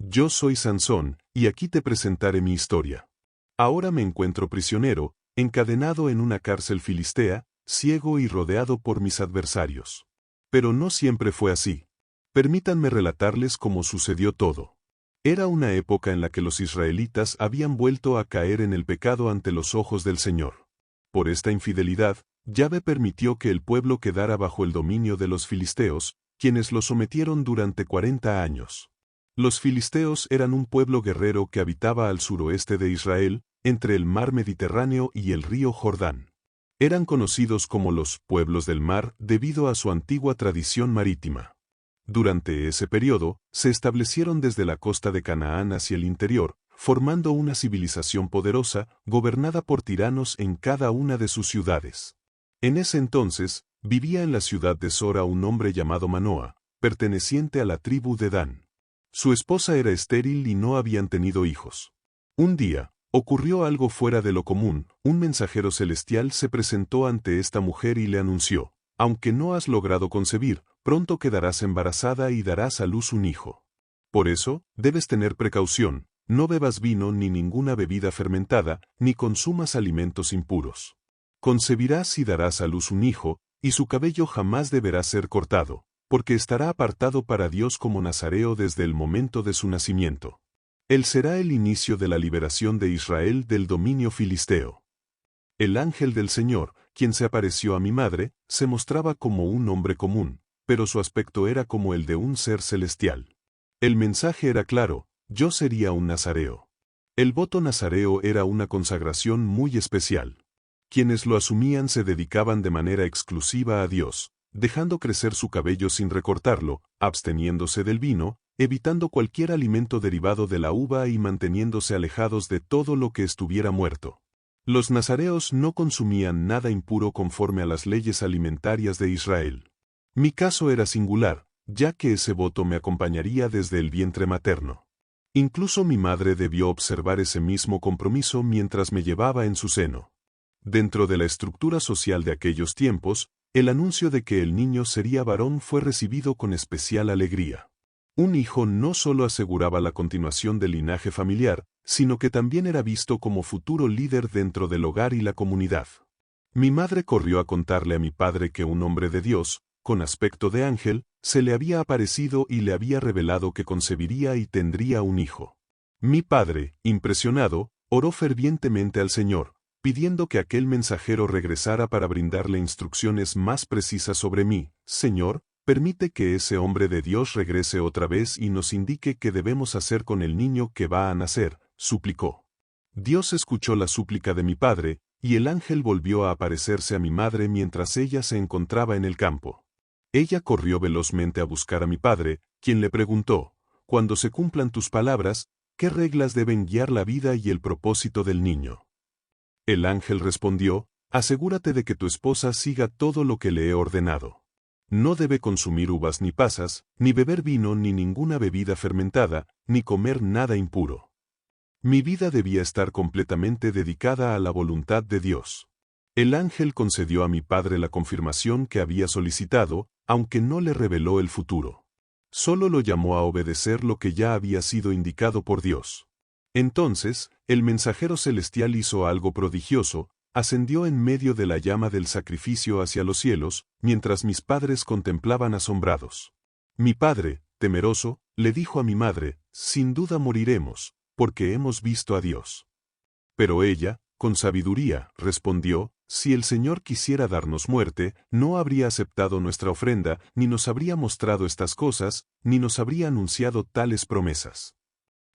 Yo soy Sansón, y aquí te presentaré mi historia. Ahora me encuentro prisionero, encadenado en una cárcel filistea, ciego y rodeado por mis adversarios. Pero no siempre fue así. Permítanme relatarles cómo sucedió todo. Era una época en la que los israelitas habían vuelto a caer en el pecado ante los ojos del Señor. Por esta infidelidad, Yahvé permitió que el pueblo quedara bajo el dominio de los filisteos, quienes lo sometieron durante 40 años. Los filisteos eran un pueblo guerrero que habitaba al suroeste de Israel, entre el mar Mediterráneo y el río Jordán. Eran conocidos como los pueblos del mar debido a su antigua tradición marítima. Durante ese periodo, se establecieron desde la costa de Canaán hacia el interior, formando una civilización poderosa, gobernada por tiranos en cada una de sus ciudades. En ese entonces, vivía en la ciudad de Sora un hombre llamado Manoa, perteneciente a la tribu de Dan. Su esposa era estéril y no habían tenido hijos. Un día, ocurrió algo fuera de lo común. Un mensajero celestial se presentó ante esta mujer y le anunció: aunque no has logrado concebir, pronto quedarás embarazada y darás a luz un hijo. Por eso, debes tener precaución, no bebas vino ni ninguna bebida fermentada, ni consumas alimentos impuros. Concebirás y darás a luz un hijo, y su cabello jamás deberá ser cortado, porque estará apartado para Dios como nazareo desde el momento de su nacimiento. Él será el inicio de la liberación de Israel del dominio filisteo. El ángel del Señor, quien se apareció a mi madre, se mostraba como un hombre común, pero su aspecto era como el de un ser celestial. El mensaje era claro: yo sería un nazareo. El voto nazareo era una consagración muy especial. Quienes lo asumían se dedicaban de manera exclusiva a Dios, dejando crecer su cabello sin recortarlo, absteniéndose del vino, evitando cualquier alimento derivado de la uva y manteniéndose alejados de todo lo que estuviera muerto. Los nazareos no consumían nada impuro conforme a las leyes alimentarias de Israel. Mi caso era singular, ya que ese voto me acompañaría desde el vientre materno. Incluso mi madre debió observar ese mismo compromiso mientras me llevaba en su seno. Dentro de la estructura social de aquellos tiempos, el anuncio de que el niño sería varón fue recibido con especial alegría. Un hijo no solo aseguraba la continuación del linaje familiar, sino que también era visto como futuro líder dentro del hogar y la comunidad. Mi madre corrió a contarle a mi padre que un hombre de Dios, con aspecto de ángel, se le había aparecido y le había revelado que concebiría y tendría un hijo. Mi padre, impresionado, oró fervientemente al Señor, pidiendo que aquel mensajero regresara para brindarle instrucciones más precisas sobre mí. Señor, permite que ese hombre de Dios regrese otra vez y nos indique qué debemos hacer con el niño que va a nacer, suplicó. Dios escuchó la súplica de mi padre, y el ángel volvió a aparecerse a mi madre mientras ella se encontraba en el campo. Ella corrió velozmente a buscar a mi padre, quien le preguntó: cuando se cumplan tus palabras, ¿qué reglas deben guiar la vida y el propósito del niño? El ángel respondió: asegúrate de que tu esposa siga todo lo que le he ordenado. No debe consumir uvas ni pasas, ni beber vino ni ninguna bebida fermentada, ni comer nada impuro. Mi vida debía estar completamente dedicada a la voluntad de Dios. El ángel concedió a mi padre la confirmación que había solicitado, aunque no le reveló el futuro. Solo lo llamó a obedecer lo que ya había sido indicado por Dios. Entonces, el mensajero celestial hizo algo prodigioso: ascendió en medio de la llama del sacrificio hacia los cielos, mientras mis padres contemplaban asombrados. Mi padre, temeroso, le dijo a mi madre: sin duda moriremos, porque hemos visto a Dios. Pero ella, con sabiduría, respondió: si el Señor quisiera darnos muerte, no habría aceptado nuestra ofrenda, ni nos habría mostrado estas cosas, ni nos habría anunciado tales promesas.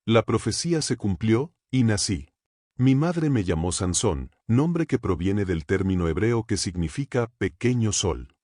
La profecía se cumplió, y nací. Mi madre me llamó Sansón, nombre que proviene del término hebreo que significa pequeño sol.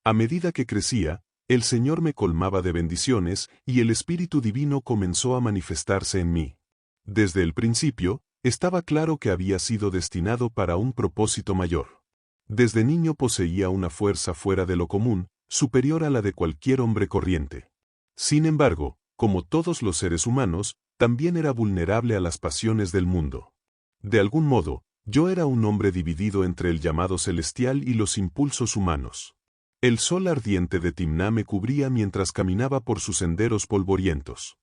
A medida que crecía, el Señor me colmaba de bendiciones, y el Espíritu Divino comenzó a manifestarse en mí. Desde el principio, estaba claro que había sido destinado para un propósito mayor. Desde niño poseía una fuerza fuera de lo común, superior a la de cualquier hombre corriente. Sin embargo, como todos los seres humanos, también era vulnerable a las pasiones del mundo. De algún modo, yo era un hombre dividido entre el llamado celestial y los impulsos humanos. El sol ardiente de Timná me cubría mientras caminaba por sus senderos polvorientos.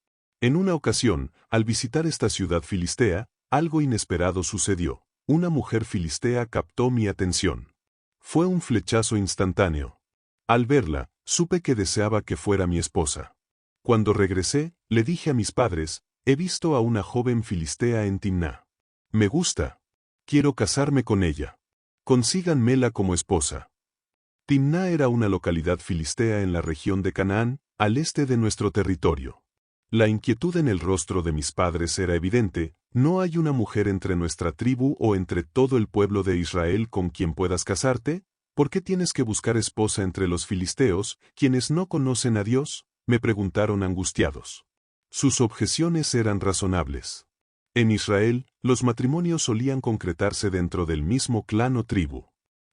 En una ocasión, al visitar esta ciudad filistea, algo inesperado sucedió. Una mujer filistea captó mi atención. Fue un flechazo instantáneo. Al verla, supe que deseaba que fuera mi esposa. Cuando regresé, le dije a mis padres, he visto a una joven filistea en Timná. Me gusta. Quiero casarme con ella. Consíganmela como esposa. Timná era una localidad filistea en la región de Canaán, al este de nuestro territorio. La inquietud en el rostro de mis padres era evidente. ¿No hay una mujer entre nuestra tribu o entre todo el pueblo de Israel con quien puedas casarte? ¿Por qué tienes que buscar esposa entre los filisteos, quienes no conocen a Dios? Me preguntaron angustiados. Sus objeciones eran razonables. En Israel, los matrimonios solían concretarse dentro del mismo clan o tribu.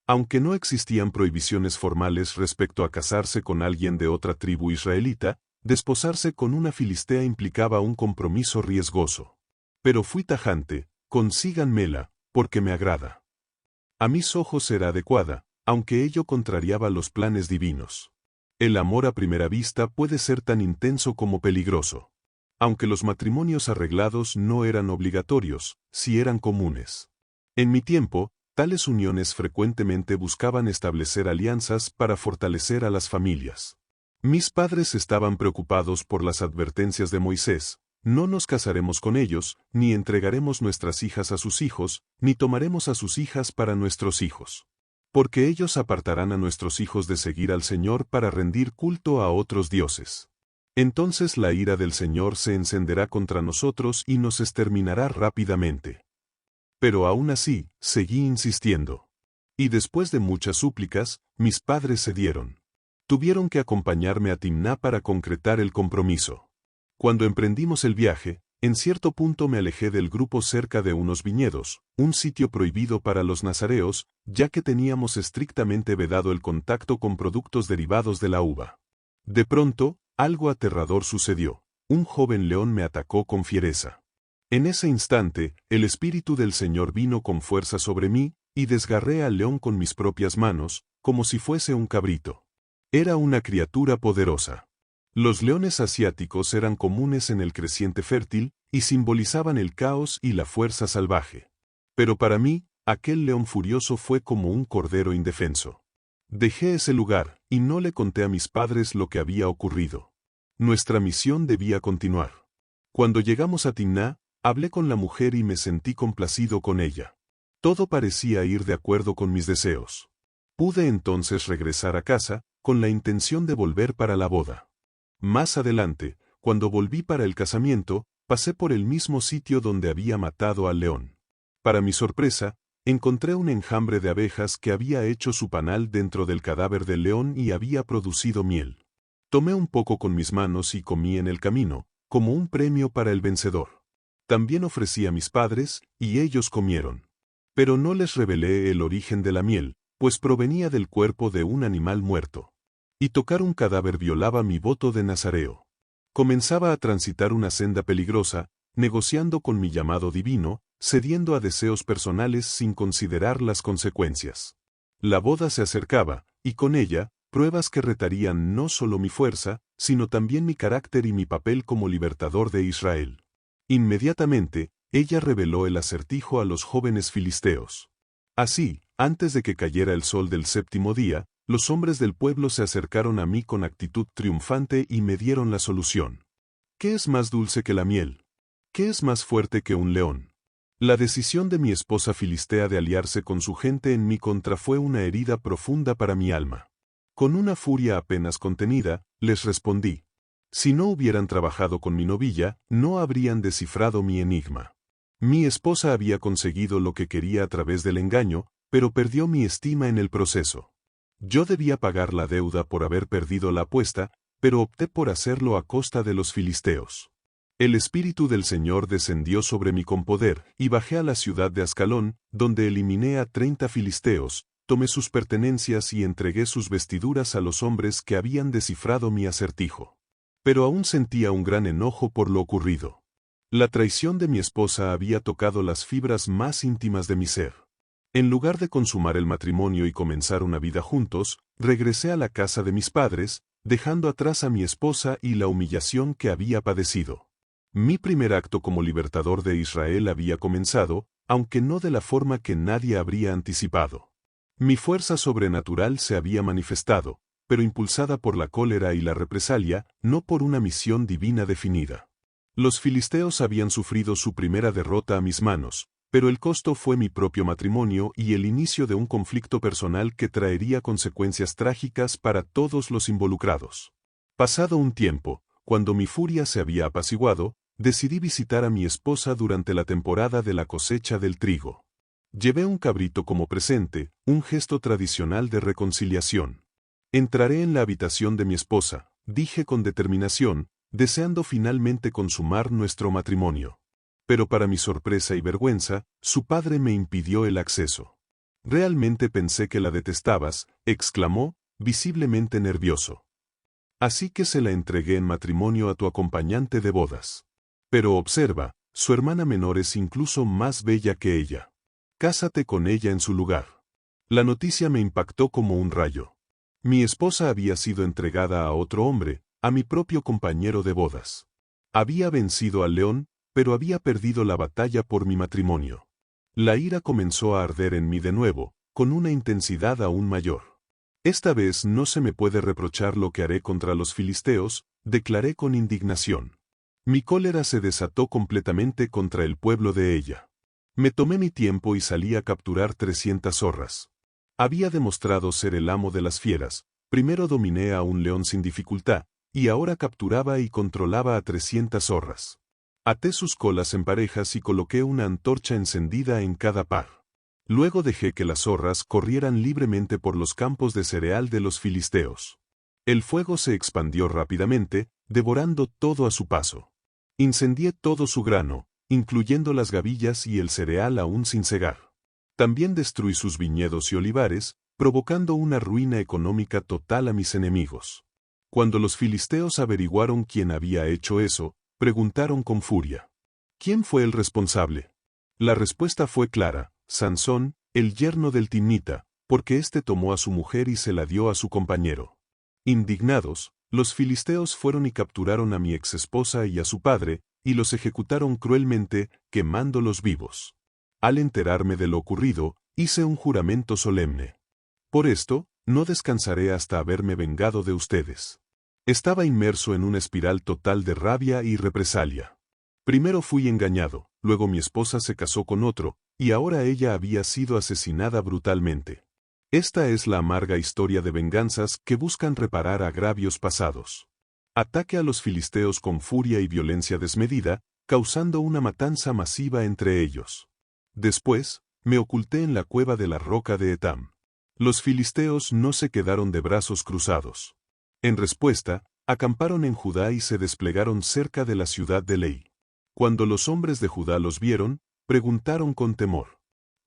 Aunque no existían prohibiciones formales respecto a casarse con alguien de otra tribu israelita, desposarse con una filistea implicaba un compromiso riesgoso. Pero fui tajante, consíganmela, porque me agrada. A mis ojos era adecuada, aunque ello contrariaba los planes divinos. El amor a primera vista puede ser tan intenso como peligroso. Aunque los matrimonios arreglados no eran obligatorios, sí eran comunes. En mi tiempo, tales uniones frecuentemente buscaban establecer alianzas para fortalecer a las familias. Mis padres estaban preocupados por las advertencias de Moisés. No nos casaremos con ellos, ni entregaremos nuestras hijas a sus hijos, ni tomaremos a sus hijas para nuestros hijos. Porque ellos apartarán a nuestros hijos de seguir al Señor para rendir culto a otros dioses. Entonces la ira del Señor se encenderá contra nosotros y nos exterminará rápidamente. Pero aún así, seguí insistiendo. Y después de muchas súplicas, mis padres cedieron. Tuvieron que acompañarme a Timná para concretar el compromiso. Cuando emprendimos el viaje, en cierto punto me alejé del grupo cerca de unos viñedos, un sitio prohibido para los nazareos, ya que teníamos estrictamente vedado el contacto con productos derivados de la uva. De pronto, algo aterrador sucedió. Un joven león me atacó con fiereza. En ese instante, el Espíritu del Señor vino con fuerza sobre mí, y desgarré al león con mis propias manos, como si fuese un cabrito. Era una criatura poderosa. Los leones asiáticos eran comunes en el creciente fértil, y simbolizaban el caos y la fuerza salvaje. Pero para mí, aquel león furioso fue como un cordero indefenso. Dejé ese lugar, y no le conté a mis padres lo que había ocurrido. Nuestra misión debía continuar. Cuando llegamos a Timná, hablé con la mujer y me sentí complacido con ella. Todo parecía ir de acuerdo con mis deseos. Pude entonces regresar a casa, con la intención de volver para la boda. Más adelante, cuando volví para el casamiento, pasé por el mismo sitio donde había matado al león. Para mi sorpresa, encontré un enjambre de abejas que había hecho su panal dentro del cadáver del león y había producido miel. Tomé un poco con mis manos y comí en el camino, como un premio para el vencedor. También ofrecí a mis padres, y ellos comieron. Pero no les revelé el origen de la miel, pues provenía del cuerpo de un animal muerto. Y tocar un cadáver violaba mi voto de nazareo. Comenzaba a transitar una senda peligrosa, negociando con mi llamado divino, cediendo a deseos personales sin considerar las consecuencias. La boda se acercaba, y con ella, pruebas que retarían no solo mi fuerza, sino también mi carácter y mi papel como libertador de Israel. Inmediatamente, ella reveló el acertijo a los jóvenes filisteos. Así, antes de que cayera el sol del séptimo día, los hombres del pueblo se acercaron a mí con actitud triunfante y me dieron la solución. ¿Qué es más dulce que la miel? ¿Qué es más fuerte que un león? La decisión de mi esposa filistea de aliarse con su gente en mi contra fue una herida profunda para mi alma. Con una furia apenas contenida, les respondí. Si no hubieran trabajado con mi novilla, no habrían descifrado mi enigma. Mi esposa había conseguido lo que quería a través del engaño, pero perdió mi estima en el proceso. Yo debía pagar la deuda por haber perdido la apuesta, pero opté por hacerlo a costa de los filisteos. El Espíritu del Señor descendió sobre mí con poder, y bajé a la ciudad de Ascalón, donde eliminé a 30 filisteos, tomé sus pertenencias y entregué sus vestiduras a los hombres que habían descifrado mi acertijo. Pero aún sentía un gran enojo por lo ocurrido. La traición de mi esposa había tocado las fibras más íntimas de mi ser. En lugar de consumar el matrimonio y comenzar una vida juntos, regresé a la casa de mis padres, dejando atrás a mi esposa y la humillación que había padecido. Mi primer acto como libertador de Israel había comenzado, aunque no de la forma que nadie habría anticipado. Mi fuerza sobrenatural se había manifestado, pero impulsada por la cólera y la represalia, no por una misión divina definida. Los filisteos habían sufrido su primera derrota a mis manos, pero el costo fue mi propio matrimonio y el inicio de un conflicto personal que traería consecuencias trágicas para todos los involucrados. Pasado un tiempo, cuando mi furia se había apaciguado, decidí visitar a mi esposa durante la temporada de la cosecha del trigo. Llevé un cabrito como presente, un gesto tradicional de reconciliación. Entraré en la habitación de mi esposa, dije con determinación, deseando finalmente consumar nuestro matrimonio. Pero para mi sorpresa y vergüenza, su padre me impidió el acceso. «Realmente pensé que la detestabas», exclamó, visiblemente nervioso. «Así que se la entregué en matrimonio a tu acompañante de bodas. Pero observa, su hermana menor es incluso más bella que ella. Cásate con ella en su lugar». La noticia me impactó como un rayo. Mi esposa había sido entregada a otro hombre, a mi propio compañero de bodas. Había vencido al león, pero había perdido la batalla por mi matrimonio. La ira comenzó a arder en mí de nuevo, con una intensidad aún mayor. «Esta vez no se me puede reprochar lo que haré contra los filisteos», declaré con indignación. Mi cólera se desató completamente contra el pueblo de ella. Me tomé mi tiempo y salí a capturar 300 zorras. Había demostrado ser el amo de las fieras, primero dominé a un león sin dificultad, y ahora capturaba y controlaba a 300 zorras. Até sus colas en parejas y coloqué una antorcha encendida en cada par. Luego dejé que las zorras corrieran libremente por los campos de cereal de los filisteos. El fuego se expandió rápidamente, devorando todo a su paso. Incendié todo su grano, incluyendo las gavillas y el cereal aún sin cegar. También destruí sus viñedos y olivares, provocando una ruina económica total a mis enemigos. Cuando los filisteos averiguaron quién había hecho eso, preguntaron con furia: «¿Quién fue el responsable?». La respuesta fue clara: Sansón, el yerno del Timnita, porque éste tomó a su mujer y se la dio a su compañero. Indignados, los filisteos fueron y capturaron a mi exesposa y a su padre, y los ejecutaron cruelmente, quemándolos vivos. Al enterarme de lo ocurrido, hice un juramento solemne. «Por esto, no descansaré hasta haberme vengado de ustedes». Estaba inmerso en una espiral total de rabia y represalia. Primero fui engañado, luego mi esposa se casó con otro, y ahora ella había sido asesinada brutalmente. Esta es la amarga historia de venganzas que buscan reparar agravios pasados. Ataque a los filisteos con furia y violencia desmedida, causando una matanza masiva entre ellos. Después, me oculté en la cueva de la roca de Etam. Los filisteos no se quedaron de brazos cruzados. En respuesta, acamparon en Judá y se desplegaron cerca de la ciudad de Lei. Cuando los hombres de Judá los vieron, preguntaron con temor: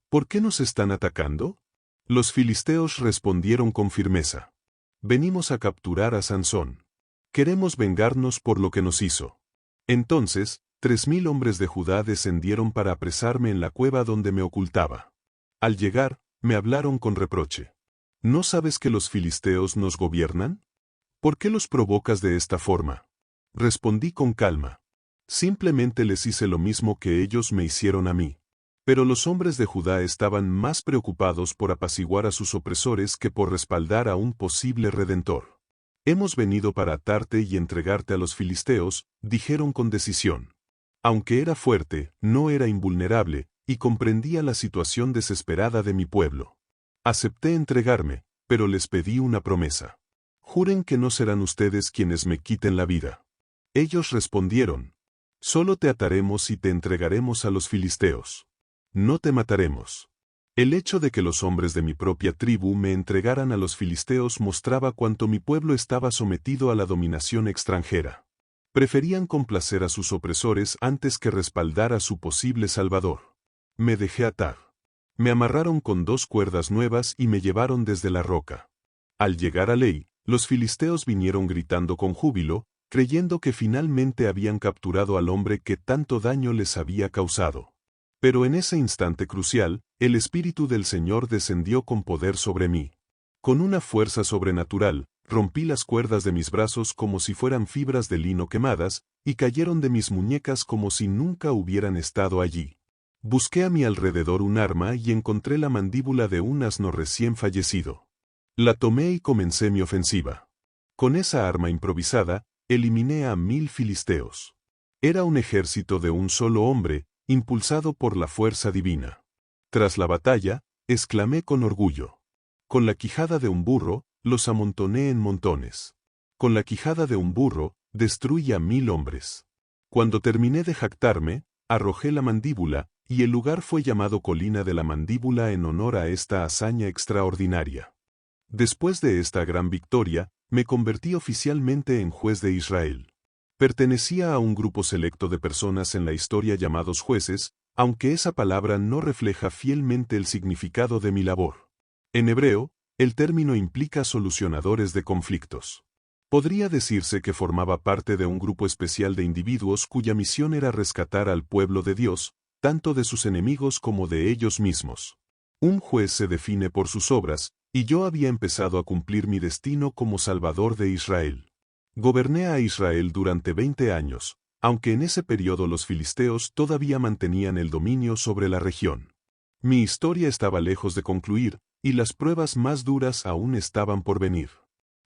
«¿Por qué nos están atacando?». Los filisteos respondieron con firmeza: «Venimos a capturar a Sansón. Queremos vengarnos por lo que nos hizo». Entonces, 3000 hombres de Judá descendieron para apresarme en la cueva donde me ocultaba. Al llegar, me hablaron con reproche: «¿No sabes que los filisteos nos gobiernan? ¿Por qué los provocas de esta forma?». Respondí con calma: «Simplemente les hice lo mismo que ellos me hicieron a mí». Pero los hombres de Judá estaban más preocupados por apaciguar a sus opresores que por respaldar a un posible redentor. «Hemos venido para atarte y entregarte a los filisteos», dijeron con decisión. Aunque era fuerte, no era invulnerable, y comprendía la situación desesperada de mi pueblo. Acepté entregarme, pero les pedí una promesa: «Juren que no serán ustedes quienes me quiten la vida». Ellos respondieron: «Solo te ataremos y te entregaremos a los filisteos. No te mataremos». El hecho de que los hombres de mi propia tribu me entregaran a los filisteos mostraba cuánto mi pueblo estaba sometido a la dominación extranjera. Preferían complacer a sus opresores antes que respaldar a su posible salvador. Me dejé atar. Me amarraron con 2 cuerdas nuevas y me llevaron desde la roca. Al llegar a Lei, los filisteos vinieron gritando con júbilo, creyendo que finalmente habían capturado al hombre que tanto daño les había causado. Pero en ese instante crucial, el Espíritu del Señor descendió con poder sobre mí. Con una fuerza sobrenatural, rompí las cuerdas de mis brazos como si fueran fibras de lino quemadas, y cayeron de mis muñecas como si nunca hubieran estado allí. Busqué a mi alrededor un arma y encontré la mandíbula de un asno recién fallecido. La tomé y comencé mi ofensiva. Con esa arma improvisada, eliminé a 1000 filisteos. Era un ejército de un solo hombre, impulsado por la fuerza divina. Tras la batalla, exclamé con orgullo. Con la quijada de un burro, los amontoné en montones. Con la quijada de un burro, destruí a 1000 hombres. Cuando terminé de jactarme, arrojé la mandíbula, y el lugar fue llamado Colina de la Mandíbula en honor a esta hazaña extraordinaria. Después de esta gran victoria, me convertí oficialmente en juez de Israel. Pertenecía a un grupo selecto de personas en la historia llamados jueces, aunque esa palabra no refleja fielmente el significado de mi labor. En hebreo, el término implica solucionadores de conflictos. Podría decirse que formaba parte de un grupo especial de individuos cuya misión era rescatar al pueblo de Dios, tanto de sus enemigos como de ellos mismos. Un juez se define por sus obras, y yo había empezado a cumplir mi destino como Salvador de Israel. Goberné a Israel durante 20 años, aunque en ese periodo los filisteos todavía mantenían el dominio sobre la región. Mi historia estaba lejos de concluir, y las pruebas más duras aún estaban por venir.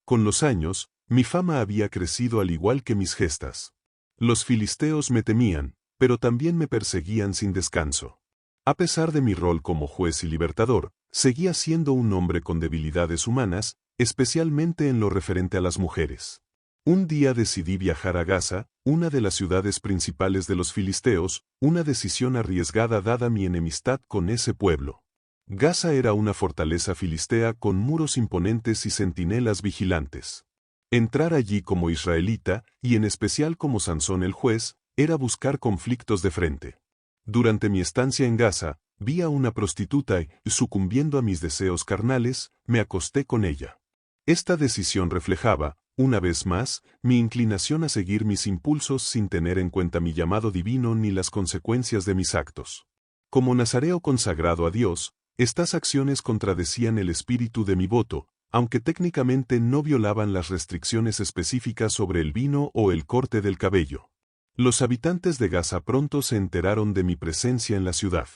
Con los años, mi fama había crecido al igual que mis gestas. Los filisteos me temían, pero también me perseguían sin descanso. A pesar de mi rol como juez y libertador, seguía siendo un hombre con debilidades humanas, especialmente en lo referente a las mujeres. Un día decidí viajar a Gaza, una de las ciudades principales de los filisteos, una decisión arriesgada dada mi enemistad con ese pueblo. Gaza era una fortaleza filistea con muros imponentes y centinelas vigilantes. Entrar allí como israelita, y en especial como Sansón el juez, era buscar conflictos de frente. Durante mi estancia en Gaza, vi a una prostituta y, sucumbiendo a mis deseos carnales, me acosté con ella. Esta decisión reflejaba, una vez más, mi inclinación a seguir mis impulsos sin tener en cuenta mi llamado divino ni las consecuencias de mis actos. Como nazareo consagrado a Dios, estas acciones contradecían el espíritu de mi voto, aunque técnicamente no violaban las restricciones específicas sobre el vino o el corte del cabello. Los habitantes de Gaza pronto se enteraron de mi presencia en la ciudad.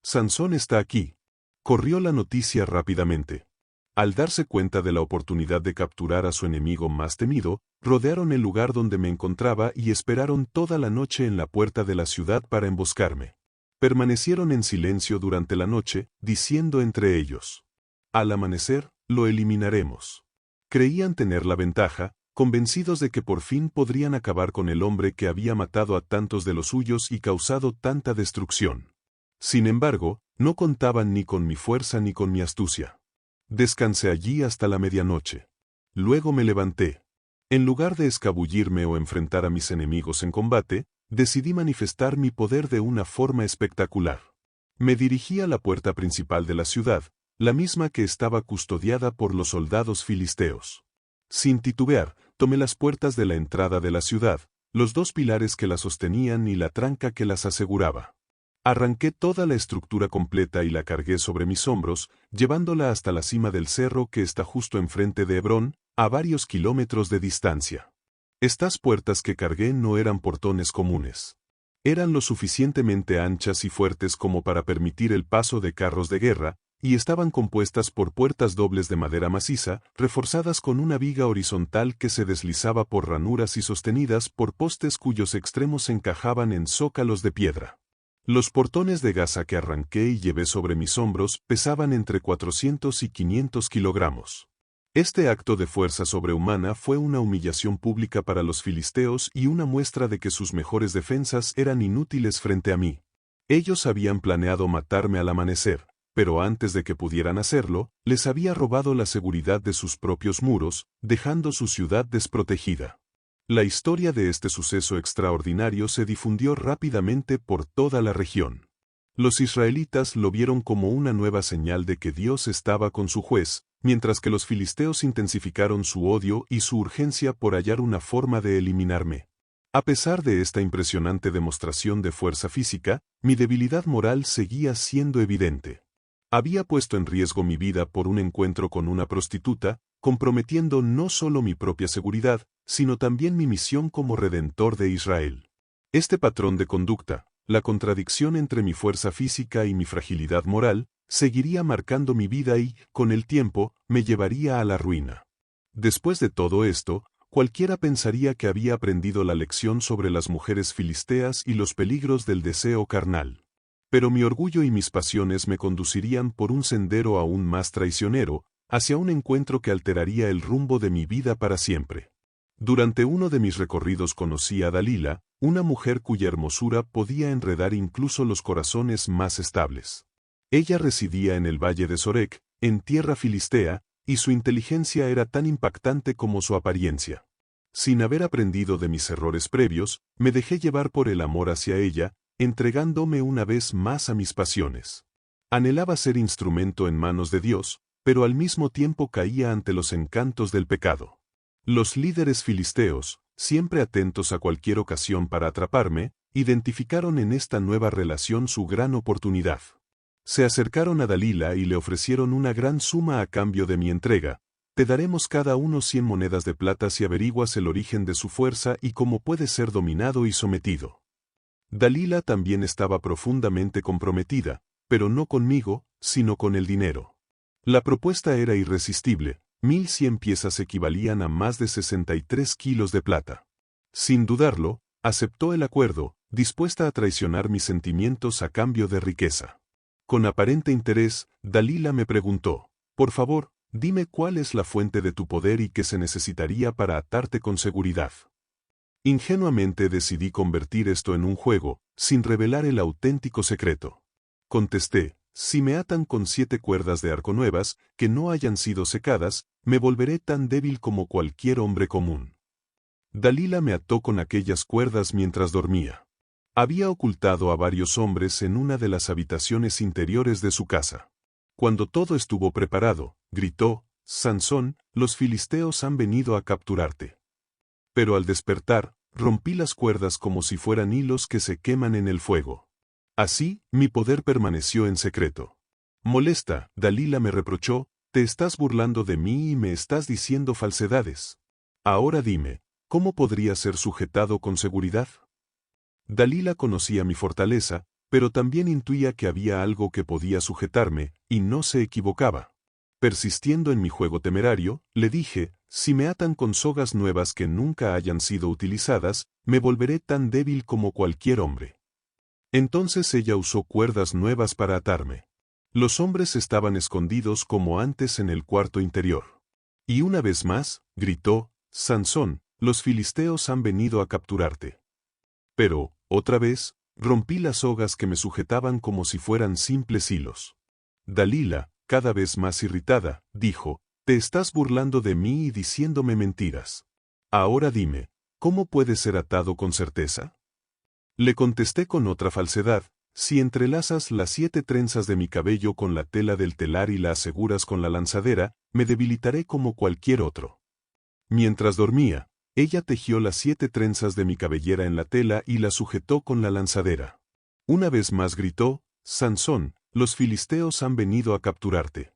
Sansón está aquí. Corrió la noticia rápidamente. Al darse cuenta de la oportunidad de capturar a su enemigo más temido, rodearon el lugar donde me encontraba y esperaron toda la noche en la puerta de la ciudad para emboscarme. Permanecieron en silencio durante la noche, diciendo entre ellos: al amanecer, lo eliminaremos. Creían tener la ventaja, convencidos de que por fin podrían acabar con el hombre que había matado a tantos de los suyos y causado tanta destrucción. Sin embargo, no contaban ni con mi fuerza ni con mi astucia. Descansé allí hasta la medianoche. Luego me levanté. En lugar de escabullirme o enfrentar a mis enemigos en combate, decidí manifestar mi poder de una forma espectacular. Me dirigí a la puerta principal de la ciudad, la misma que estaba custodiada por los soldados filisteos. Sin titubear, tomé las puertas de la entrada de la ciudad, los 2 pilares que la sostenían y la tranca que las aseguraba. Arranqué toda la estructura completa y la cargué sobre mis hombros, llevándola hasta la cima del cerro que está justo enfrente de Hebrón, a varios kilómetros de distancia. Estas puertas que cargué no eran portones comunes. Eran lo suficientemente anchas y fuertes como para permitir el paso de carros de guerra, y estaban compuestas por puertas dobles de madera maciza, reforzadas con una viga horizontal que se deslizaba por ranuras y sostenidas por postes cuyos extremos encajaban en zócalos de piedra. Los portones de Gaza que arranqué y llevé sobre mis hombros pesaban entre 400 y 500 kilogramos. Este acto de fuerza sobrehumana fue una humillación pública para los filisteos y una muestra de que sus mejores defensas eran inútiles frente a mí. Ellos habían planeado matarme al amanecer, pero antes de que pudieran hacerlo, les había robado la seguridad de sus propios muros, dejando su ciudad desprotegida. La historia de este suceso extraordinario se difundió rápidamente por toda la región. Los israelitas lo vieron como una nueva señal de que Dios estaba con su juez, mientras que los filisteos intensificaron su odio y su urgencia por hallar una forma de eliminarme. A pesar de esta impresionante demostración de fuerza física, mi debilidad moral seguía siendo evidente. Había puesto en riesgo mi vida por un encuentro con una prostituta, comprometiendo no solo mi propia seguridad, sino también mi misión como Redentor de Israel. Este patrón de conducta, la contradicción entre mi fuerza física y mi fragilidad moral, seguiría marcando mi vida y, con el tiempo, me llevaría a la ruina. Después de todo esto, cualquiera pensaría que había aprendido la lección sobre las mujeres filisteas y los peligros del deseo carnal. Pero mi orgullo y mis pasiones me conducirían por un sendero aún más traicionero, hacia un encuentro que alteraría el rumbo de mi vida para siempre. Durante uno de mis recorridos conocí a Dalila, una mujer cuya hermosura podía enredar incluso los corazones más estables. Ella residía en el valle de Sorek, en tierra filistea, y su inteligencia era tan impactante como su apariencia. Sin haber aprendido de mis errores previos, me dejé llevar por el amor hacia ella, entregándome una vez más a mis pasiones. Anhelaba ser instrumento en manos de Dios, pero al mismo tiempo caía ante los encantos del pecado. Los líderes filisteos, siempre atentos a cualquier ocasión para atraparme, identificaron en esta nueva relación su gran oportunidad. Se acercaron a Dalila y le ofrecieron una gran suma a cambio de mi entrega. Te daremos cada uno 100 monedas de plata si averiguas el origen de su fuerza y cómo puede ser dominado y sometido. Dalila también estaba profundamente comprometida, pero no conmigo, sino con el dinero. La propuesta era irresistible. 1100 piezas equivalían a más de 63 kilos de plata. Sin dudarlo, aceptó el acuerdo, dispuesta a traicionar mis sentimientos a cambio de riqueza. Con aparente interés, Dalila me preguntó, por favor, dime cuál es la fuente de tu poder y qué se necesitaría para atarte con seguridad. Ingenuamente decidí convertir esto en un juego, sin revelar el auténtico secreto. Contesté, si me atan con 7 cuerdas de arco nuevas, que no hayan sido secadas, me volveré tan débil como cualquier hombre común. Dalila me ató con aquellas cuerdas mientras dormía. Había ocultado a varios hombres en una de las habitaciones interiores de su casa. Cuando todo estuvo preparado, gritó, Sansón, los filisteos han venido a capturarte. Pero al despertar, rompí las cuerdas como si fueran hilos que se queman en el fuego. Así, mi poder permaneció en secreto. Molesta, Dalila me reprochó, te estás burlando de mí y me estás diciendo falsedades. Ahora dime, ¿cómo podría ser sujetado con seguridad? Dalila conocía mi fortaleza, pero también intuía que había algo que podía sujetarme, y no se equivocaba. Persistiendo en mi juego temerario, le dije, si me atan con sogas nuevas que nunca hayan sido utilizadas, me volveré tan débil como cualquier hombre. Entonces ella usó cuerdas nuevas para atarme. Los hombres estaban escondidos como antes en el cuarto interior. Y una vez más, gritó, Sansón, los filisteos han venido a capturarte. Pero, otra vez, rompí las sogas que me sujetaban como si fueran simples hilos. Dalila, cada vez más irritada, dijo, te estás burlando de mí y diciéndome mentiras. Ahora dime, ¿cómo puedes ser atado con certeza? Le contesté con otra falsedad, si entrelazas las 7 trenzas de mi cabello con la tela del telar y la aseguras con la lanzadera, me debilitaré como cualquier otro. Mientras dormía, ella tejió las 7 trenzas de mi cabellera en la tela y la sujetó con la lanzadera. Una vez más gritó, Sansón, los filisteos han venido a capturarte.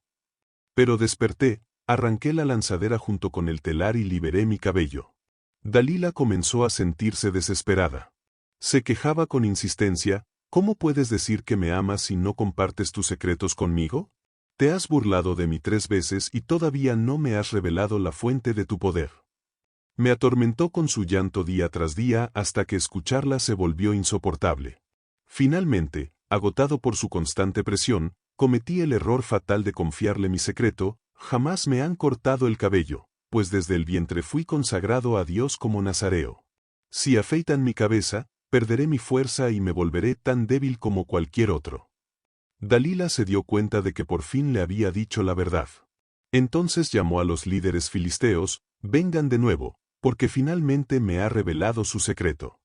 Pero desperté, arranqué la lanzadera junto con el telar y liberé mi cabello. Dalila comenzó a sentirse desesperada. Se quejaba con insistencia, ¿cómo puedes decir que me amas si no compartes tus secretos conmigo? Te has burlado de mí 3 veces y todavía no me has revelado la fuente de tu poder. Me atormentó con su llanto día tras día hasta que escucharla se volvió insoportable. Finalmente, agotado por su constante presión, cometí el error fatal de confiarle mi secreto, jamás me han cortado el cabello, pues desde el vientre fui consagrado a Dios como nazareo. Si afeitan mi cabeza, perderé mi fuerza y me volveré tan débil como cualquier otro. Dalila se dio cuenta de que por fin le había dicho la verdad. Entonces llamó a los líderes filisteos, vengan de nuevo, porque finalmente me ha revelado su secreto.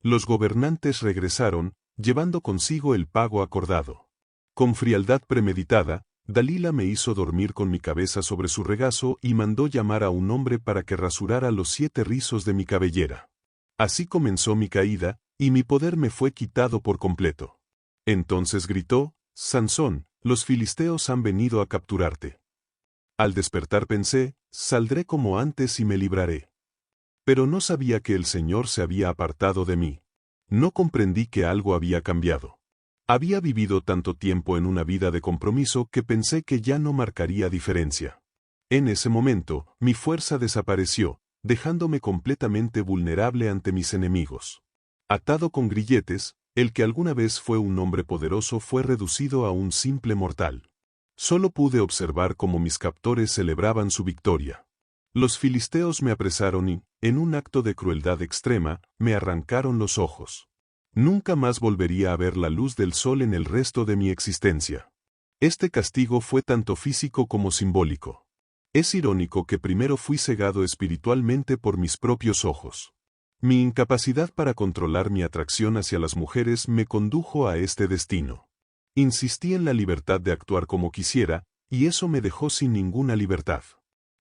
Los gobernantes regresaron, llevando consigo el pago acordado. Con frialdad premeditada, Dalila me hizo dormir con mi cabeza sobre su regazo y mandó llamar a un hombre para que rasurara los 7 rizos de mi cabellera. Así comenzó mi caída, y mi poder me fue quitado por completo. Entonces gritó, Sansón, los filisteos han venido a capturarte. Al despertar pensé, saldré como antes y me libraré. Pero no sabía que el Señor se había apartado de mí. No comprendí que algo había cambiado. Había vivido tanto tiempo en una vida de compromiso que pensé que ya no marcaría diferencia. En ese momento, mi fuerza desapareció, dejándome completamente vulnerable ante mis enemigos. Atado con grilletes, el que alguna vez fue un hombre poderoso fue reducido a un simple mortal. Solo pude observar cómo mis captores celebraban su victoria. Los filisteos me apresaron y, en un acto de crueldad extrema, me arrancaron los ojos. Nunca más volvería a ver la luz del sol en el resto de mi existencia. Este castigo fue tanto físico como simbólico. Es irónico que primero fui cegado espiritualmente por mis propios ojos. Mi incapacidad para controlar mi atracción hacia las mujeres me condujo a este destino. Insistí en la libertad de actuar como quisiera, y eso me dejó sin ninguna libertad.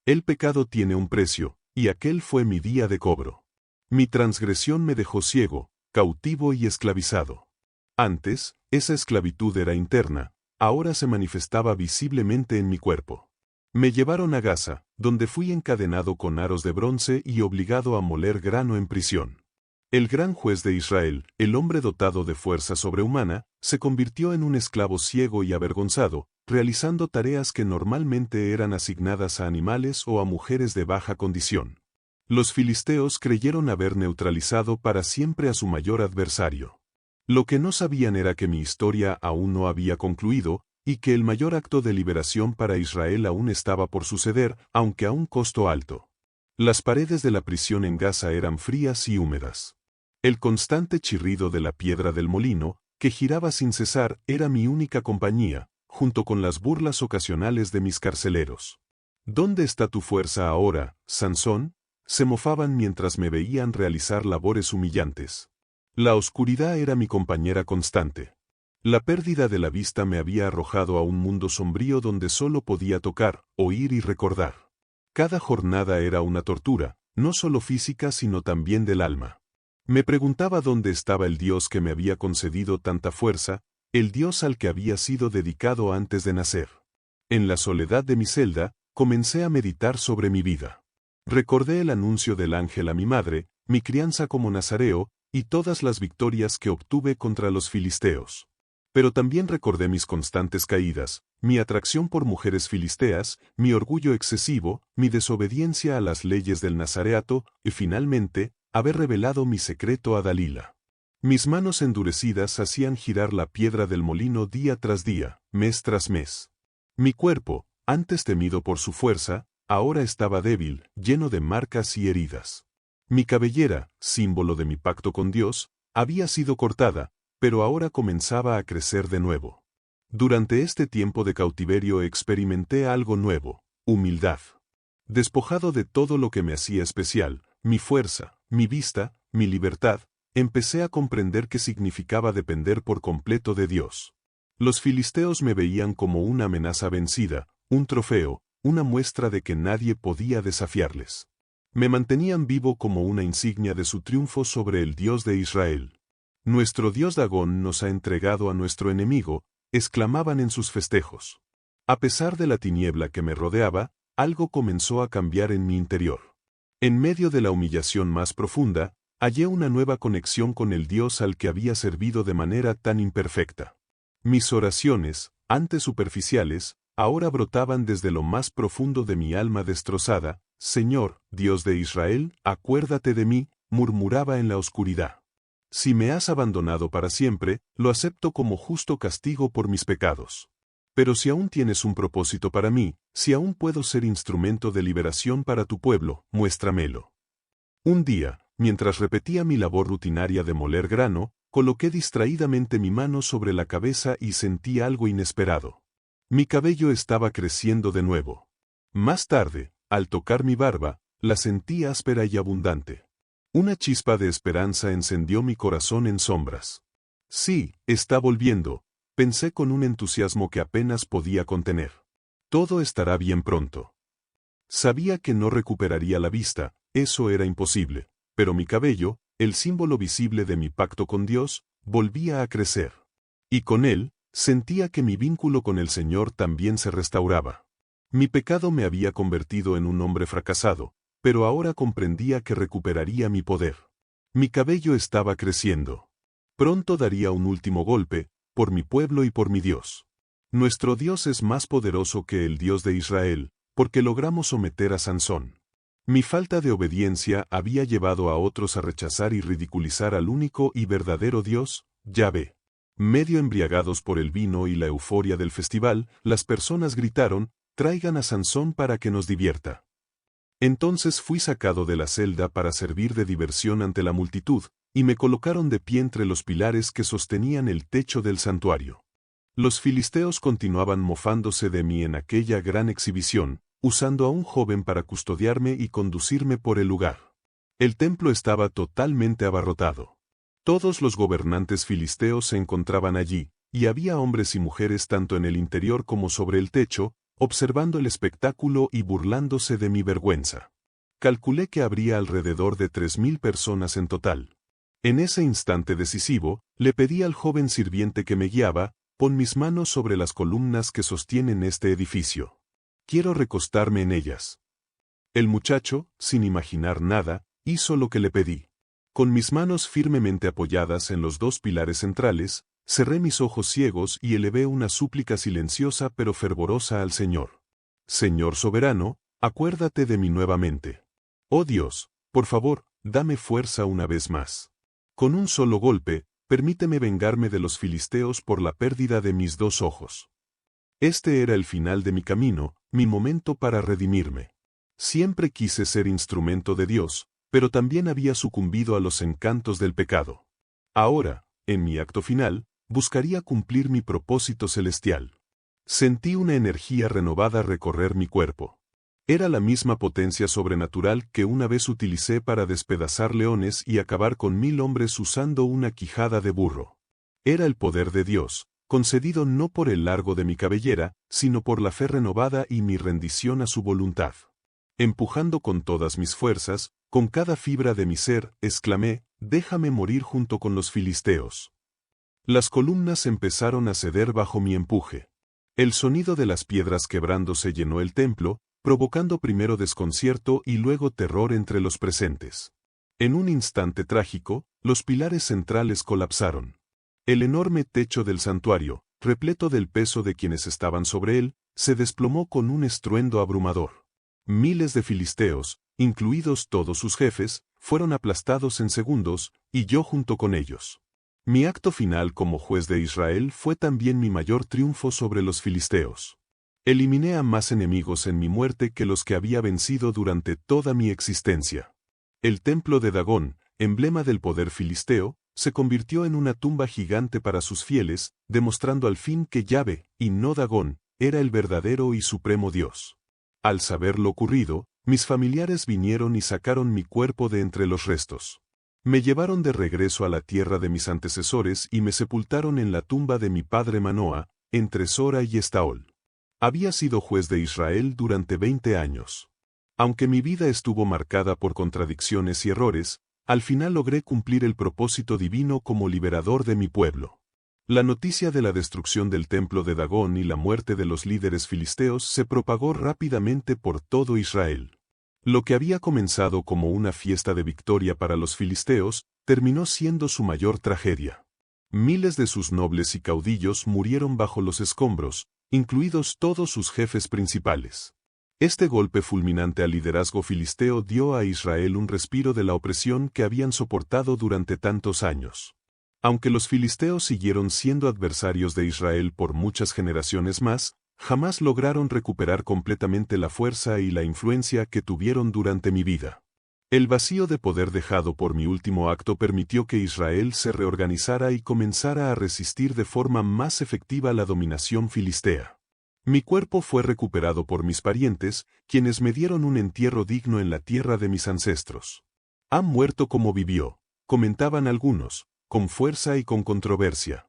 El pecado tiene un precio, y aquel fue mi día de cobro. Mi transgresión me dejó ciego, cautivo y esclavizado. Antes, esa esclavitud era interna, ahora se manifestaba visiblemente en mi cuerpo. Me llevaron a Gaza, donde fui encadenado con aros de bronce y obligado a moler grano en prisión. El gran juez de Israel, el hombre dotado de fuerza sobrehumana, se convirtió en un esclavo ciego y avergonzado, realizando tareas que normalmente eran asignadas a animales o a mujeres de baja condición. Los filisteos creyeron haber neutralizado para siempre a su mayor adversario. Lo que no sabían era que mi historia aún no había concluido, y que el mayor acto de liberación para Israel aún estaba por suceder, aunque a un costo alto. Las paredes de la prisión en Gaza eran frías y húmedas. El constante chirrido de la piedra del molino, que giraba sin cesar, era mi única compañía, junto con las burlas ocasionales de mis carceleros. ¿Dónde está tu fuerza ahora, Sansón? Se mofaban mientras me veían realizar labores humillantes. La oscuridad era mi compañera constante. La pérdida de la vista me había arrojado a un mundo sombrío donde solo podía tocar, oír y recordar. Cada jornada era una tortura, no solo física sino también del alma. Me preguntaba dónde estaba el Dios que me había concedido tanta fuerza, el Dios al que había sido dedicado antes de nacer. En la soledad de mi celda, comencé a meditar sobre mi vida. Recordé el anuncio del ángel a mi madre, mi crianza como nazareo, y todas las victorias que obtuve contra los filisteos. Pero también recordé mis constantes caídas, mi atracción por mujeres filisteas, mi orgullo excesivo, mi desobediencia a las leyes del nazareato, y finalmente, haber revelado mi secreto a Dalila. Mis manos endurecidas hacían girar la piedra del molino día tras día, mes tras mes. Mi cuerpo, antes temido por su fuerza, ahora estaba débil, lleno de marcas y heridas. Mi cabellera, símbolo de mi pacto con Dios, había sido cortada, pero ahora comenzaba a crecer de nuevo. Durante este tiempo de cautiverio experimenté algo nuevo, humildad. Despojado de todo lo que me hacía especial, mi fuerza, mi vista, mi libertad, empecé a comprender qué significaba depender por completo de Dios. Los filisteos me veían como una amenaza vencida, un trofeo, una muestra de que nadie podía desafiarles. Me mantenían vivo como una insignia de su triunfo sobre el Dios de Israel. Nuestro Dios Dagón nos ha entregado a nuestro enemigo, exclamaban en sus festejos. A pesar de la tiniebla que me rodeaba, algo comenzó a cambiar en mi interior. En medio de la humillación más profunda, hallé una nueva conexión con el Dios al que había servido de manera tan imperfecta. Mis oraciones, antes superficiales, ahora brotaban desde lo más profundo de mi alma destrozada. Señor, Dios de Israel, acuérdate de mí, murmuraba en la oscuridad. Si me has abandonado para siempre, lo acepto como justo castigo por mis pecados. Pero si aún tienes un propósito para mí, si aún puedo ser instrumento de liberación para tu pueblo, muéstramelo. Un día, mientras repetía mi labor rutinaria de moler grano, coloqué distraídamente mi mano sobre la cabeza y sentí algo inesperado. Mi cabello estaba creciendo de nuevo. Más tarde, al tocar mi barba, la sentí áspera y abundante. Una chispa de esperanza encendió mi corazón en sombras. Sí, está volviendo, pensé con un entusiasmo que apenas podía contener. Todo estará bien pronto. Sabía que no recuperaría la vista, eso era imposible, pero mi cabello, el símbolo visible de mi pacto con Dios, volvía a crecer. Y con él, sentía que mi vínculo con el Señor también se restauraba. Mi pecado me había convertido en un hombre fracasado, pero ahora comprendía que recuperaría mi poder. Mi cabello estaba creciendo. Pronto daría un último golpe, por mi pueblo y por mi Dios. Nuestro Dios es más poderoso que el Dios de Israel, porque logramos someter a Sansón. Mi falta de obediencia había llevado a otros a rechazar y ridiculizar al único y verdadero Dios, Yahvé. Medio embriagados por el vino y la euforia del festival, las personas gritaron, «Traigan a Sansón para que nos divierta». Entonces fui sacado de la celda para servir de diversión ante la multitud, y me colocaron de pie entre los pilares que sostenían el techo del santuario. Los filisteos continuaban mofándose de mí en aquella gran exhibición, usando a un joven para custodiarme y conducirme por el lugar. El templo estaba totalmente abarrotado. Todos los gobernantes filisteos se encontraban allí, y había hombres y mujeres tanto en el interior como sobre el techo, observando el espectáculo y burlándose de mi vergüenza. Calculé que habría alrededor de 3.000 personas en total. En ese instante decisivo, le pedí al joven sirviente que me guiaba, «Pon mis manos sobre las columnas que sostienen este edificio. Quiero recostarme en ellas». El muchacho, sin imaginar nada, hizo lo que le pedí. Con mis manos firmemente apoyadas en los dos pilares centrales, cerré mis ojos ciegos y elevé una súplica silenciosa pero fervorosa al Señor. «Señor soberano, acuérdate de mí nuevamente. Oh Dios, por favor, dame fuerza una vez más. Con un solo golpe, permíteme vengarme de los filisteos por la pérdida de mis dos ojos». Este era el final de mi camino, mi momento para redimirme. Siempre quise ser instrumento de Dios, pero también había sucumbido a los encantos del pecado. Ahora, en mi acto final, buscaría cumplir mi propósito celestial. Sentí una energía renovada recorrer mi cuerpo. Era la misma potencia sobrenatural que una vez utilicé para despedazar leones y acabar con 1.000 hombres usando una quijada de burro. Era el poder de Dios, concedido no por el largo de mi cabellera, sino por la fe renovada y mi rendición a su voluntad. Empujando con todas mis fuerzas, con cada fibra de mi ser, exclamé, «Déjame morir junto con los filisteos». Las columnas empezaron a ceder bajo mi empuje. El sonido de las piedras quebrándose llenó el templo, provocando primero desconcierto y luego terror entre los presentes. En un instante trágico, los pilares centrales colapsaron. El enorme techo del santuario, repleto del peso de quienes estaban sobre él, se desplomó con un estruendo abrumador. Miles de filisteos, incluidos todos sus jefes, fueron aplastados en segundos, y yo junto con ellos. Mi acto final como juez de Israel fue también mi mayor triunfo sobre los filisteos. Eliminé a más enemigos en mi muerte que los que había vencido durante toda mi existencia. El templo de Dagón, emblema del poder filisteo, se convirtió en una tumba gigante para sus fieles, demostrando al fin que Yahvé, y no Dagón, era el verdadero y supremo Dios. Al saber lo ocurrido, mis familiares vinieron y sacaron mi cuerpo de entre los restos. Me llevaron de regreso a la tierra de mis antecesores y me sepultaron en la tumba de mi padre Manoa, entre Sora y Estaol. Había sido juez de Israel durante 20 años. Aunque mi vida estuvo marcada por contradicciones y errores, al final logré cumplir el propósito divino como liberador de mi pueblo. La noticia de la destrucción del templo de Dagón y la muerte de los líderes filisteos se propagó rápidamente por todo Israel. Lo que había comenzado como una fiesta de victoria para los filisteos, terminó siendo su mayor tragedia. Miles de sus nobles y caudillos murieron bajo los escombros, incluidos todos sus jefes principales. Este golpe fulminante al liderazgo filisteo dio a Israel un respiro de la opresión que habían soportado durante tantos años. Aunque los filisteos siguieron siendo adversarios de Israel por muchas generaciones más, jamás lograron recuperar completamente la fuerza y la influencia que tuvieron durante mi vida. El vacío de poder dejado por mi último acto permitió que Israel se reorganizara y comenzara a resistir de forma más efectiva la dominación filistea. Mi cuerpo fue recuperado por mis parientes, quienes me dieron un entierro digno en la tierra de mis ancestros. «Ha muerto como vivió», comentaban algunos, con fuerza y con controversia.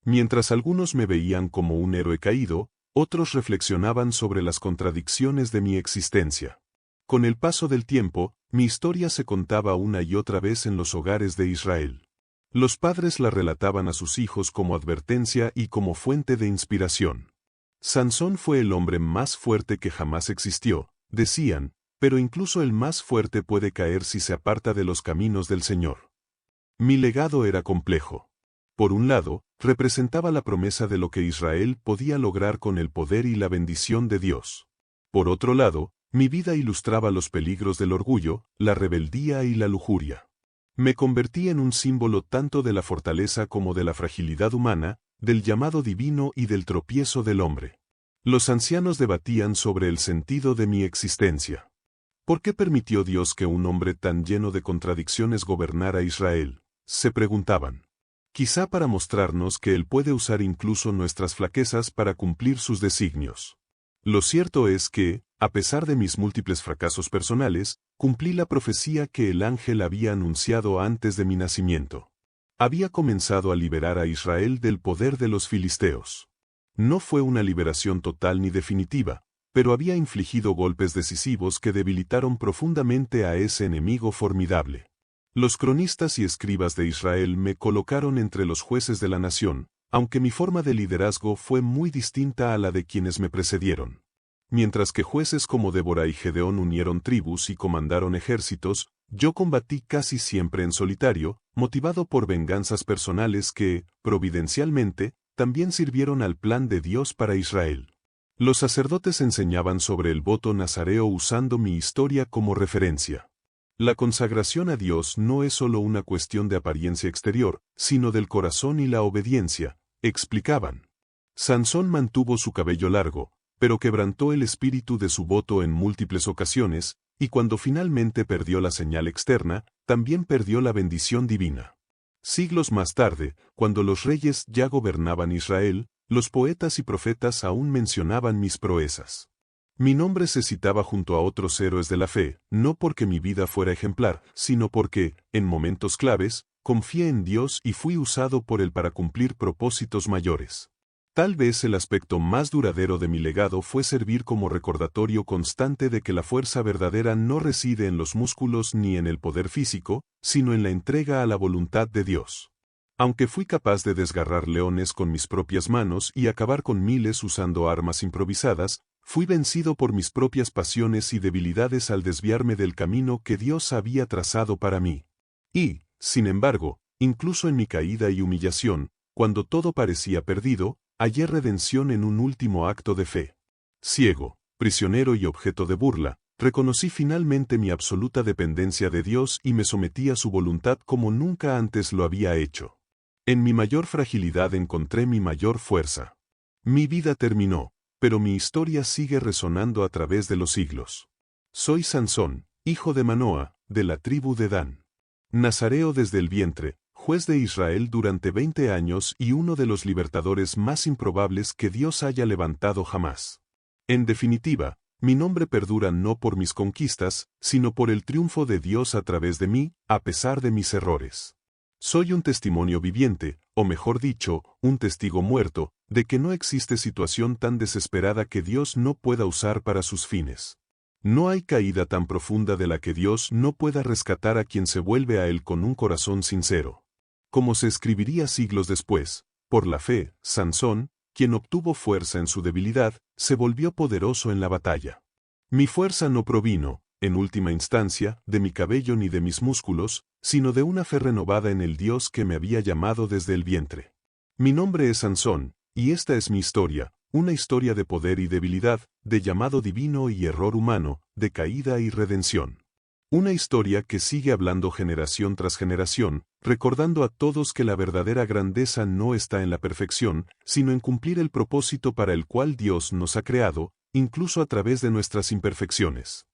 Mientras algunos me veían como un héroe caído, otros reflexionaban sobre las contradicciones de mi existencia. Con el paso del tiempo, mi historia se contaba una y otra vez en los hogares de Israel. Los padres la relataban a sus hijos como advertencia y como fuente de inspiración. Sansón fue el hombre más fuerte que jamás existió, decían, pero incluso el más fuerte puede caer si se aparta de los caminos del Señor. Mi legado era complejo. Por un lado, representaba la promesa de lo que Israel podía lograr con el poder y la bendición de Dios. Por otro lado, mi vida ilustraba los peligros del orgullo, la rebeldía y la lujuria. Me convertí en un símbolo tanto de la fortaleza como de la fragilidad humana, del llamado divino y del tropiezo del hombre. Los ancianos debatían sobre el sentido de mi existencia. ¿Por qué permitió Dios que un hombre tan lleno de contradicciones gobernara Israel?, se preguntaban. Quizá para mostrarnos que Él puede usar incluso nuestras flaquezas para cumplir sus designios. Lo cierto es que, a pesar de mis múltiples fracasos personales, cumplí la profecía que el ángel había anunciado antes de mi nacimiento. Había comenzado a liberar a Israel del poder de los filisteos. No fue una liberación total ni definitiva, pero había infligido golpes decisivos que debilitaron profundamente a ese enemigo formidable. Los cronistas y escribas de Israel me colocaron entre los jueces de la nación, aunque mi forma de liderazgo fue muy distinta a la de quienes me precedieron. Mientras que jueces como Débora y Gedeón unieron tribus y comandaron ejércitos, yo combatí casi siempre en solitario, motivado por venganzas personales que, providencialmente, también sirvieron al plan de Dios para Israel. Los sacerdotes enseñaban sobre el voto nazareo usando mi historia como referencia. La consagración a Dios no es solo una cuestión de apariencia exterior, sino del corazón y la obediencia, explicaban. Sansón mantuvo su cabello largo, pero quebrantó el espíritu de su voto en múltiples ocasiones, y cuando finalmente perdió la señal externa, también perdió la bendición divina. Siglos más tarde, cuando los reyes ya gobernaban Israel, los poetas y profetas aún mencionaban mis proezas. Mi nombre se citaba junto a otros héroes de la fe, no porque mi vida fuera ejemplar, sino porque, en momentos claves, confié en Dios y fui usado por Él para cumplir propósitos mayores. Tal vez el aspecto más duradero de mi legado fue servir como recordatorio constante de que la fuerza verdadera no reside en los músculos ni en el poder físico, sino en la entrega a la voluntad de Dios. Aunque fui capaz de desgarrar leones con mis propias manos y acabar con miles usando armas improvisadas, fui vencido por mis propias pasiones y debilidades al desviarme del camino que Dios había trazado para mí. Y, sin embargo, incluso en mi caída y humillación, cuando todo parecía perdido, hallé redención en un último acto de fe. Ciego, prisionero y objeto de burla, reconocí finalmente mi absoluta dependencia de Dios y me sometí a su voluntad como nunca antes lo había hecho. En mi mayor fragilidad encontré mi mayor fuerza. Mi vida terminó, pero mi historia sigue resonando a través de los siglos. Soy Sansón, hijo de Manoa, de la tribu de Dan. Nazareo desde el vientre, juez de Israel durante 20 años y uno de los libertadores más improbables que Dios haya levantado jamás. En definitiva, mi nombre perdura no por mis conquistas, sino por el triunfo de Dios a través de mí, a pesar de mis errores. Soy un testimonio viviente, o mejor dicho, un testigo muerto, de que no existe situación tan desesperada que Dios no pueda usar para sus fines. No hay caída tan profunda de la que Dios no pueda rescatar a quien se vuelve a Él con un corazón sincero. Como se escribiría siglos después, por la fe, Sansón, quien obtuvo fuerza en su debilidad, se volvió poderoso en la batalla. Mi fuerza no provino, en última instancia, de mi cabello ni de mis músculos, sino de una fe renovada en el Dios que me había llamado desde el vientre. Mi nombre es Sansón, y esta es mi historia, una historia de poder y debilidad, de llamado divino y error humano, de caída y redención. Una historia que sigue hablando generación tras generación, recordando a todos que la verdadera grandeza no está en la perfección, sino en cumplir el propósito para el cual Dios nos ha creado, incluso a través de nuestras imperfecciones.